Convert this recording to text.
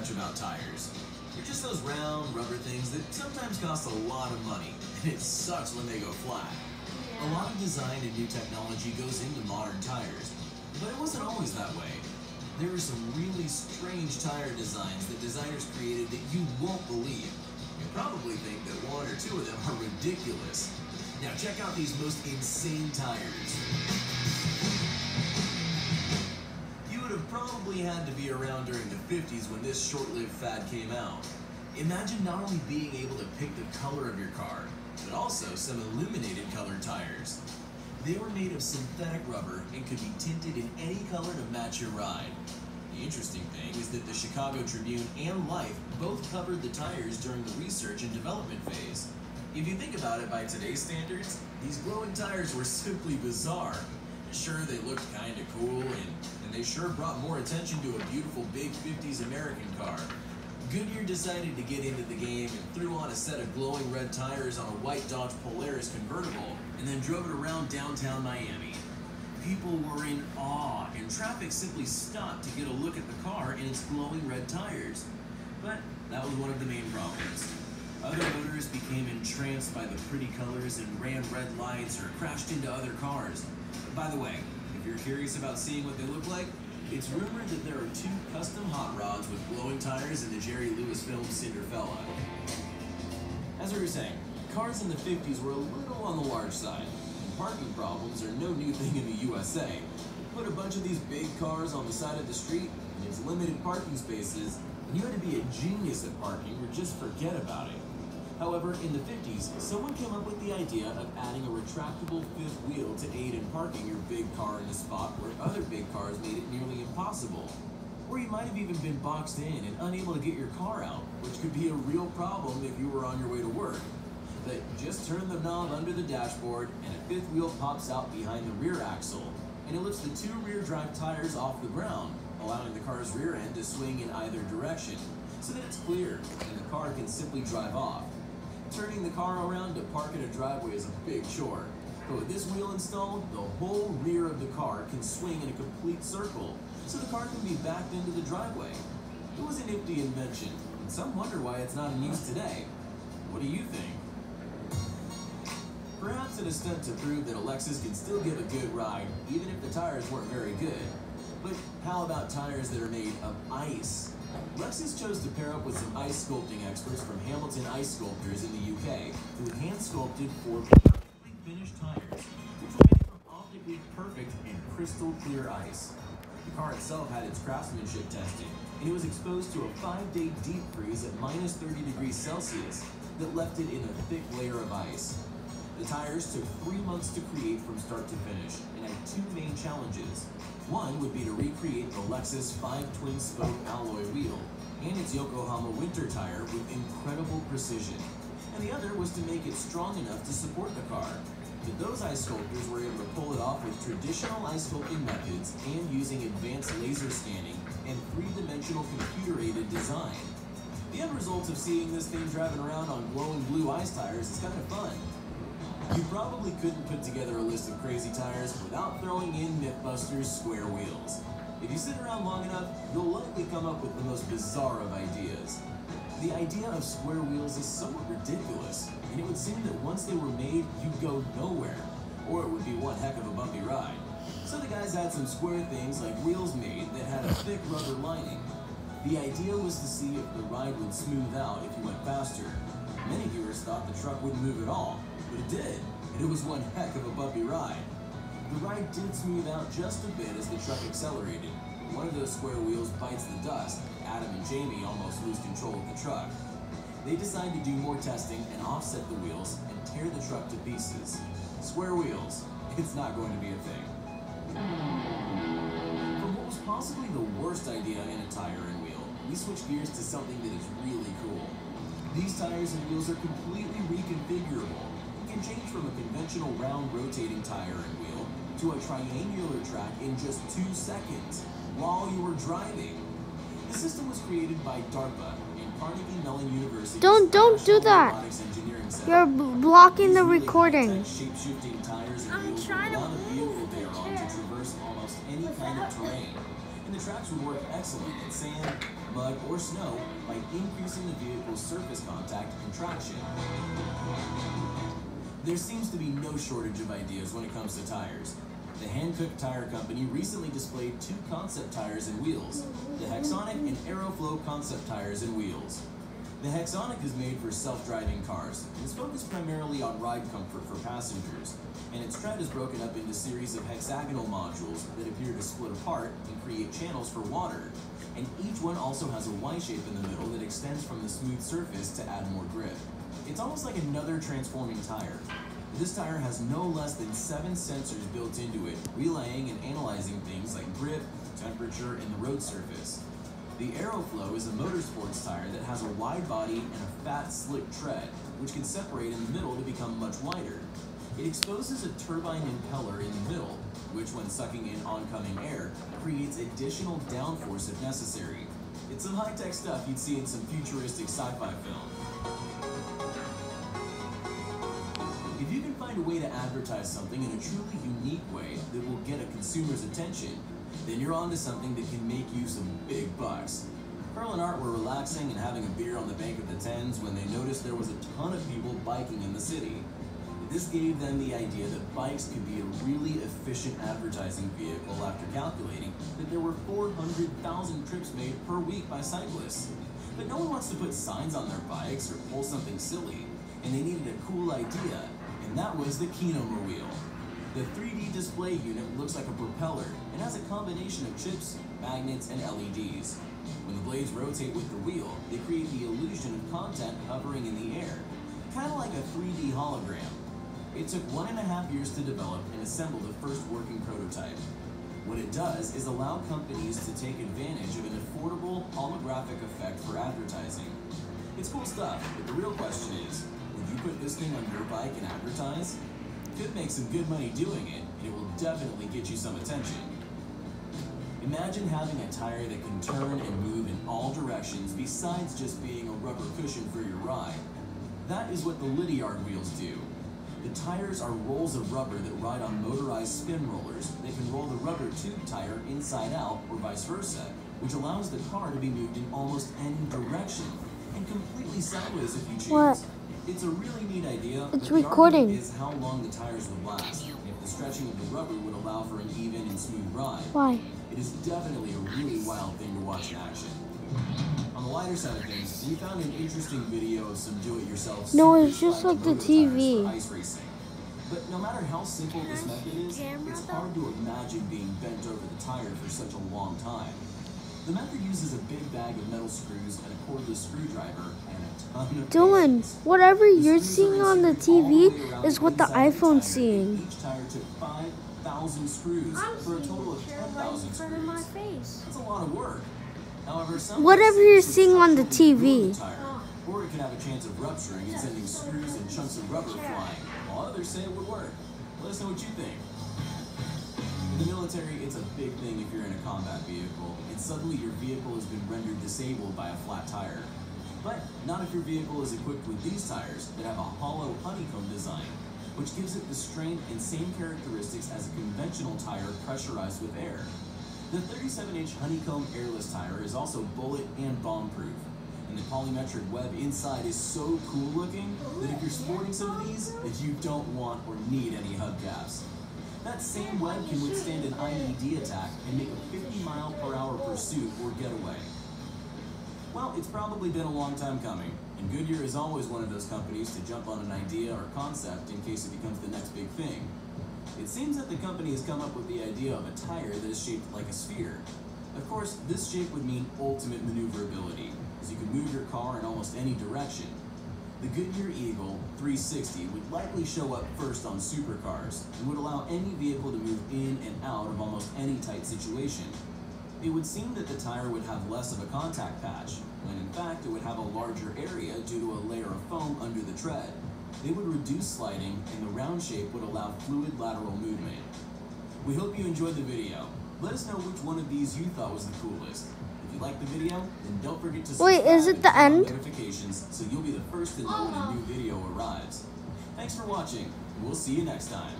much about tires. They're just those round, rubber things that sometimes cost a lot of money, and it sucks when they go flat. A lot of design and new technology goes into modern tires, but it wasn't always that way. There are some really strange tire designs that designers created that you won't believe. You probably think that one or two of them are ridiculous. Now check out these most insane tires. You would have probably had to be around during the 50s when this short-lived fad came out. Imagine not only being able to pick the color of your car, but also some illuminated colored tires. They were made of synthetic rubber and could be tinted in any color to match your ride. The interesting thing is that the Chicago Tribune and Life both covered the tires during the research and development phase. If you think about it by today's standards, these glowing tires were simply bizarre. Sure, they looked kinda cool, and they sure brought more attention to a beautiful big 50s American car. Goodyear decided to get into the game and threw on a set of glowing red tires on a white Dodge Polaris convertible and then drove it around downtown Miami. People were in awe and traffic simply stopped to get a look at the car and its glowing red tires. But that was one of the main problems. Other motorists became entranced by the pretty colors and ran red lights or crashed into other cars. By the way, if you're curious about seeing what they look like, it's rumored that there are 2 custom hot rods with glowing tires in the Jerry Lewis film Cinderella. As we were saying, cars in the 50s were a little on the large side, and parking problems are no new thing in the USA. Put a bunch of these big cars on the side of the street, and it's limited parking spaces, and you had to be a genius at parking or just forget about it. However, in the 50s, someone came up with the idea of adding a retractable 5th wheel to aid in parking your big car in a spot where other big cars made it nearly impossible. Or you might have even been boxed in and unable to get your car out, which could be a real problem if you were on your way to work. But just turn the knob under the dashboard and a 5th wheel pops out behind the rear axle, and it lifts the 2 rear drive tires off the ground, allowing the car's rear end to swing in either direction, so that it's clear and the car can simply drive off. Turning the car around to park in a driveway is a big chore, but with this wheel installed, the whole rear of the car can swing in a complete circle, so the car can be backed into the driveway. It was a nifty invention, and some wonder why it's not in use today. What do you think? Perhaps in a stunt to prove that a Lexus can still give a good ride, even if the tires weren't very good. But how about tires that are made of ice? Lexus chose to pair up with some ice sculpting experts from Hamilton Ice Sculptors in the UK who hand-sculpted 4 perfectly finished tires, which were made from optically perfect and crystal clear ice. The car itself had its craftsmanship tested, and it was exposed to a 5-day deep freeze at minus 30 degrees Celsius that left it in a thick layer of ice. The tires took 3 months to create from start to finish and had 2 main challenges. One would be to recreate the Lexus 5 twin-spoke alloy wheel and its Yokohama winter tire with incredible precision. And the other was to make it strong enough to support the car. But those ice sculptors were able to pull it off with traditional ice sculpting methods and using advanced laser scanning and 3-dimensional computer-aided design. The end result of seeing this thing driving around on glowing blue ice tires is kind of fun. You probably couldn't put together a list of crazy tires without throwing in Mythbusters square wheels. If you sit around long enough, you'll likely come up with the most bizarre of ideas. The idea of square wheels is somewhat ridiculous, and it would seem that once they were made, you'd go nowhere, or it would be one heck of a bumpy ride. So the guys had some square things like wheels made that had a thick rubber lining. The idea was to see if the ride would smooth out if you went faster. Many viewers thought the truck wouldn't move at all, but it did, and it was one heck of a bumpy ride. The ride did smooth out just a bit as the truck accelerated. One of those square wheels bites the dust. Adam and Jamie almost lose control of the truck. They decide to do more testing and offset the wheels and tear the truck to pieces. Square wheels, it's not going to be a thing. From what was possibly the worst idea in a tire and wheel, we switch gears to something that is really cool. These tires and wheels are completely reconfigurable. Can change from a conventional round rotating tire and wheel to a triangular track in just 2 seconds while you were driving. The system was created by DARPA and Carnegie Mellon University. Don't do that. You're blocking the recording. Shape-shifting tires and I'm wheels trying to allow the vehicle they are on to traverse almost any kind of terrain. and the tracks would work excellent in sand, mud, or snow by increasing the vehicle's surface contact and traction. There seems to be no shortage of ideas when it comes to tires. The Hankook Tire Company recently displayed 2 concept tires and wheels, the Hexonic and Aeroflow concept tires and wheels. The Hexonic is made for self-driving cars and is focused primarily on ride comfort for passengers, and its tread is broken up into a series of hexagonal modules that appear to split apart and create channels for water, and each one also has a Y shape in the middle that extends from the smooth surface to add more grip. It's almost like another transforming tire. This tire has no less than 7 sensors built into it, relaying and analyzing things like grip, temperature, and the road surface. The Aeroflow is a motorsports tire that has a wide body and a fat, slick tread, which can separate in the middle to become much wider. It exposes a turbine impeller in the middle, which, when sucking in oncoming air, creates additional downforce if necessary. It's some high-tech stuff you'd see in some futuristic sci-fi film. If you can find a way to advertise something in a truly unique way that will get a consumer's attention, then you're onto something that can make you some big bucks. Pearl and Art were relaxing and having a beer on the bank of the Thames when they noticed there was a ton of people biking in the city. This gave them the idea that bikes could be a really efficient advertising vehicle after calculating that there were 400,000 trips made per week by cyclists. But no one wants to put signs on their bikes or pull something silly, and they needed a cool idea, and that was the Kinomer Wheel. The 3D display unit looks like a propeller and has a combination of chips, magnets, and LEDs. When the blades rotate with the wheel, they create the illusion of content hovering in the air, kind of like a 3D hologram. It took 1.5 years to develop and assemble the first working prototype. What it does is allow companies to take advantage of an affordable holographic effect for advertising. It's cool stuff, but the real question is, would you put this thing on your bike and advertise? You could make some good money doing it, and it will definitely get you some attention. Imagine having a tire that can turn and move in all directions besides just being a rubber cushion for your ride. That is what the Lidyard wheels do. The tires are rolls of rubber that ride on motorized spin rollers that can roll the rubber tube tire inside out or vice versa, which allows the car to be moved in almost any direction and completely sideways if you choose. What? It's a really neat idea, It's but recording. the argument is how long the tires would last, and if the stretching of the rubber would allow for an even and smooth ride. Why? It is definitely a really wild thing to watch in action. On the lighter side of things, we found an interesting video of some do-it-yourself No, super it's just style like the motor tires TV. for ice racing. But no matter how simple this method is, it's hard to imagine being bent over the tire for such a long time. The method uses a big bag of metal screws and a cordless screwdriver and a ton of Dylan, pins. whatever The you're screws seeing are on the inserted all TV way around is what the inside iPhone's tire, seeing. and each tire took 5,000 screws for a total of 10,000 screws. That's a lot of work. However, some Whatever you're seeing on the TV. Or it could have a chance of rupturing and sending screws and chunks of rubber flying, while others say it would work. Let us know what you think. In the military, it's a big thing if you're in a combat vehicle, and suddenly your vehicle has been rendered disabled by a flat tire. But not if your vehicle is equipped with these tires that have a hollow honeycomb design, which gives it the strength and same characteristics as a conventional tire pressurized with air. The 37-inch honeycomb airless tire is also bullet and bomb-proof, and the polymetric web inside is so cool looking that if you're sporting some of these, that you don't want or need any hubcaps. That same web can withstand an IED attack and make a 50-mile-per-hour pursuit or getaway. Well, it's probably been a long time coming, and Goodyear is always one of those companies to jump on an idea or concept in case it becomes the next big thing. It seems that the company has come up with the idea of a tire that is shaped like a sphere. Of course, this shape would mean ultimate maneuverability, as you can move your car in almost any direction. The Goodyear Eagle 360 would likely show up first on supercars and would allow any vehicle to move in and out of almost any tight situation. It would seem that the tire would have less of a contact patch, when in fact it would have a larger area due to a layer of foam under the tread. They would reduce sliding, and the round shape would allow fluid lateral movement. We hope you enjoyed the video. Let us know which one of these you thought was the coolest. If you liked the video, then don't forget to subscribe. Wait, is it the and turn on end? notifications so you'll be the first to know when a new video arrives. Thanks for watching, and we'll see you next time.